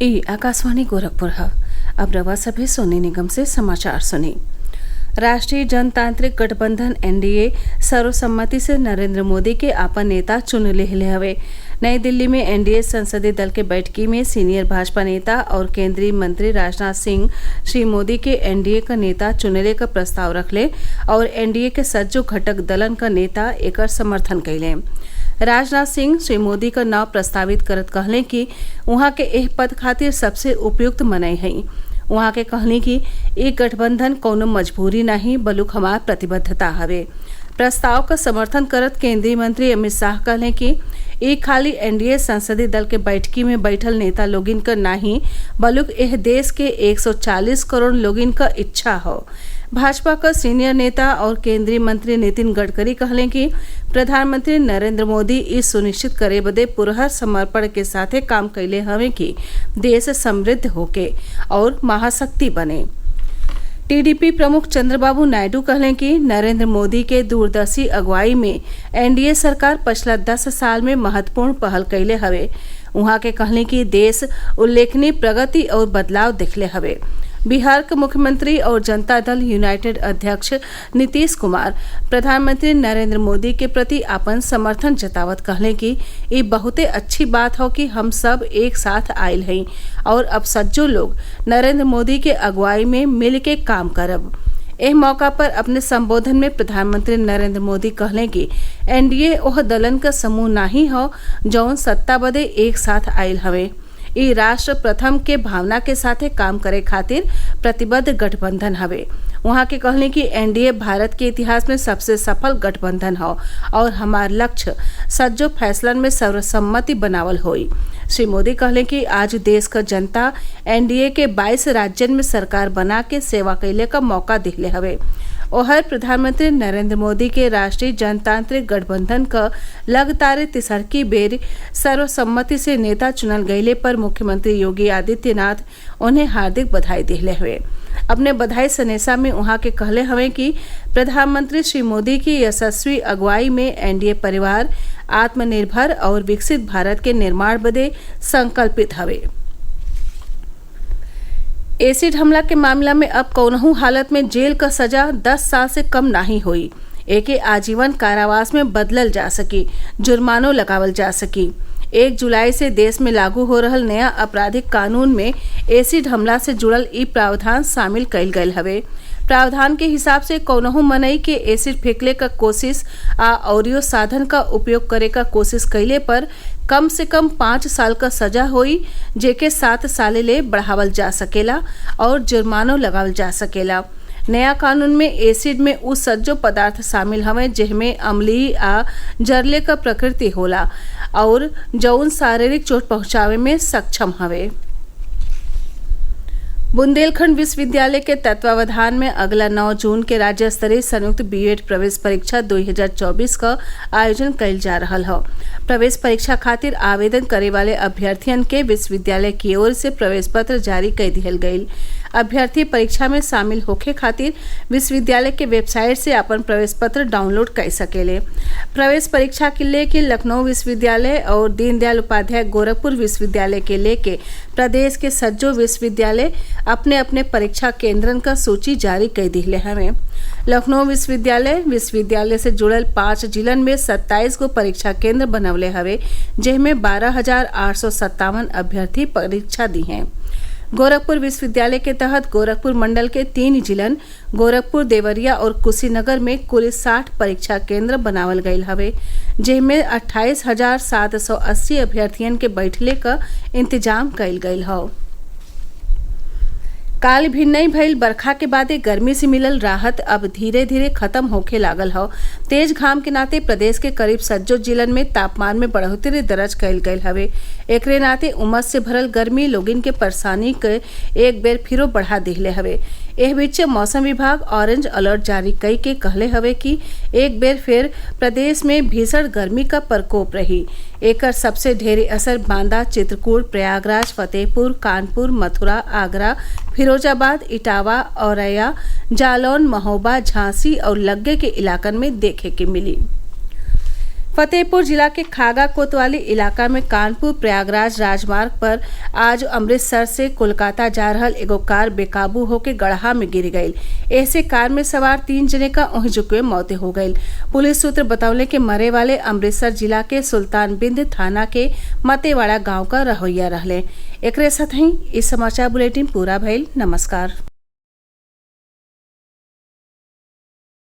ये आकाशवाणी गोरखपुर है। अब रवा सभे सोने निगम से समाचार सुनी। राष्ट्रीय जनतांत्रिक गठबंधन एनडीए सर्वसम्मति से नरेंद्र मोदी के आपन नेता चुन लिहले हवे। नई दिल्ली में एनडीए संसदीय दल के बैठकी में सीनियर भाजपा नेता और केंद्रीय मंत्री राजनाथ सिंह श्री मोदी के एनडीए का नेता चुनले का प्रस्ताव रखले और एनडीए के सज्जो घटक दलन का नेता एकर समर्थन कैले। राजनाथ सिंह श्री मोदी का नाव प्रस्तावित करत कहले कि वहां के एह पद खातिर सबसे उपयुक्त मनई हई। वहां के कहनी कि एक गठबंधन कौनो मजबूरी नहीं बलुक हमार प्रतिबद्धता हवे। प्रस्ताव का समर्थन करत केंद्रीय मंत्री अमित शाह कहले कि ई खाली एनडीए संसदीय दल के बैठकी में बैठल नेता लोगिन का नहीं बलुक एह देश के 140 करोड़ लोगिन का इच्छा हो। भाजपा का सीनियर नेता और केंद्रीय मंत्री नितिन गडकरी कहले कि प्रधानमंत्री नरेंद्र मोदी इस सुनिश्चित करे बदे पुरहर समर्पण के साथे काम कैले हवे कि देश समृद्ध होके और महाशक्ति बने। टीडीपी प्रमुख चंद्रबाबू नायडू कहले कि नरेंद्र मोदी के दूरदर्शी अगुवाई में एनडीए सरकार पिछला 10 साल में महत्वपूर्ण पहल कैले हवे। उहाँ के कहले कि देश उल्लेखनीय प्रगति और बदलाव दिखले हवे। बिहार के मुख्यमंत्री और जनता दल यूनाइटेड अध्यक्ष नीतीश कुमार प्रधानमंत्री नरेंद्र मोदी के प्रति आपन समर्थन जतावत कहले कि ये बहुते अच्छी बात हो कि हम सब एक साथ आयल हई और अब सज्जो लोग नरेंद्र मोदी के अगुवाई में मिल के काम करब। एह मौका पर अपने संबोधन में प्रधानमंत्री नरेंद्र मोदी कहले कि एनडीए ओह दलन का समूह नाही हो जौन सत्ता बदे एक साथ आयल हवे। ई राष्ट्र प्रथम के भावना के साथे काम करे खातिर प्रतिबद्ध गठबंधन हवे। वहाँ के कहले कि एनडीए भारत के इतिहास में सबसे सफल गठबंधन हो और हमार लक्ष्य सज्जो फैसलन में सर्वसम्मति बनावल होई। श्री मोदी कहले कि आज देश का जनता एनडीए के 22 राज्यन में सरकार बना के सेवा कैले का मौका दिखले हवे। ओहर प्रधानमंत्री नरेंद्र मोदी के राष्ट्रीय जनतांत्रिक गठबंधन का लगातार तिसरकी बेर सर्वसम्मति से नेता चुनल गईले पर मुख्यमंत्री योगी आदित्यनाथ उन्हें हार्दिक बधाई दिले हुए। अपने बधाई संदेशा में वहां के कहले हवे कि प्रधानमंत्री श्री मोदी की यशस्वी अगुवाई में एनडीए परिवार आत्मनिर्भर और विकसित भारत के निर्माण बदे संकल्पित हवे। एसिड हमला के मामला में अब कौनहू हालत में जेल का सजा 10 साल से कम नहीं हुई। एके आजीवन कारावास में बदलल जा सकी, जुर्मानो लगावल जा सकी। 1 जुलाई से देश में लागू हो रहल नया आपराधिक कानून में एसिड हमला से जुड़ल ई प्रावधान शामिल कइल गयल हवे। प्रावधान के हिसाब से कौनहू मनई के एसिड फेंकले का कोशिश आ औरियो साधन का उपयोग करे का कोशिश कैले पर कम से कम 5 साल का सजा होई, जेके 7 साल ले बढ़ावल जा सकेला और जुर्मानो लगावल जा सकेला। नया कानून में एसिड में उ सज्जो पदार्थ शामिल हवे जेमे अम्लीय आ जरले का प्रकृति होला और जौन शारीरिक चोट पहुंचावे में सक्षम हवे। बुंदेलखंड विश्वविद्यालय के तत्वावधान में अगला 9 जून के राज्य स्तरीय संयुक्त बीएड प्रवेश परीक्षा 2024 का आयोजन कइल जा रहल है। प्रवेश परीक्षा खातिर आवेदन करे वाले अभ्यर्थियन के विश्वविद्यालय की ओर से प्रवेश पत्र जारी कर दिहल गयी। अभ्यर्थी परीक्षा में शामिल होखे खातिर विश्वविद्यालय के वेबसाइट से अपन प्रवेश पत्र डाउनलोड कर सकेले। प्रवेश परीक्षा के लेके लखनऊ विश्वविद्यालय और दीनदयाल उपाध्याय गोरखपुर विश्वविद्यालय के लेके प्रदेश के सज्जो विश्वविद्यालय अपने अपने परीक्षा केंद्रन का सूची जारी कर दिले हवे। लखनऊ विश्वविद्यालय से जुड़ल 5 जिलन में 27 गो परीक्षा केंद्र बनवले हवे, जेमे 12,857 अभ्यर्थी परीक्षा दी हैं। गोरखपुर विश्वविद्यालय के तहत गोरखपुर मंडल के 3 जिलन गोरखपुर, देवरिया और कुशीनगर में कुल 60 परीक्षा केंद्र बनावल गयल हवे, जेमे 28,780 अभ्यर्थियन के बैठले का इंतजाम कइल गयल हौ। काल भी नहीं भइल बरखा के बादे गर्मी से मिलल राहत अब धीरे धीरे खत्म होखे लागल हो। तेज घाम के नाते प्रदेश के करीब सज्जो जिलन में तापमान में बढ़ोतरी दर्ज कइल गयल हवे। एकरे नाते उमस से भरल गर्मी लोगिन के परेशानी के एक बेर फिरो बढ़ा दिले हवे। एह बीच मौसम विभाग ऑरेंज अलर्ट जारी कई के कहले हवे कि एक बेर फिर प्रदेश में भीषण गर्मी का प्रकोप रही। एकर सबसे ढेरी असर बांदा, चित्रकूट, प्रयागराज, फतेहपुर, कानपुर, मथुरा, आगरा, फिरोजाबाद, इटावा, औरैया, जालौन, महोबा, झांसी और लग्गे के इलाकन में देखे के मिली। फतेहपुर जिला के खागा कोतवाली इलाका में कानपुर प्रयागराज राजमार्ग पर आज अमृतसर से कोलकाता जा रहल एगो कार बेकाबू होकर गड्ढा में गिर गई। ऐसे कार में सवार 3 जने का वहीं जुके मौत हो गई। पुलिस सूत्र बतौले कि मरे वाले अमृतसर जिला के सुल्तान बिंद थाना के मतेवाड़ा गांव का रहोइया रहले। एकरे साथ ही इस समाचार बुलेटिन पूरा भइल। नमस्कार।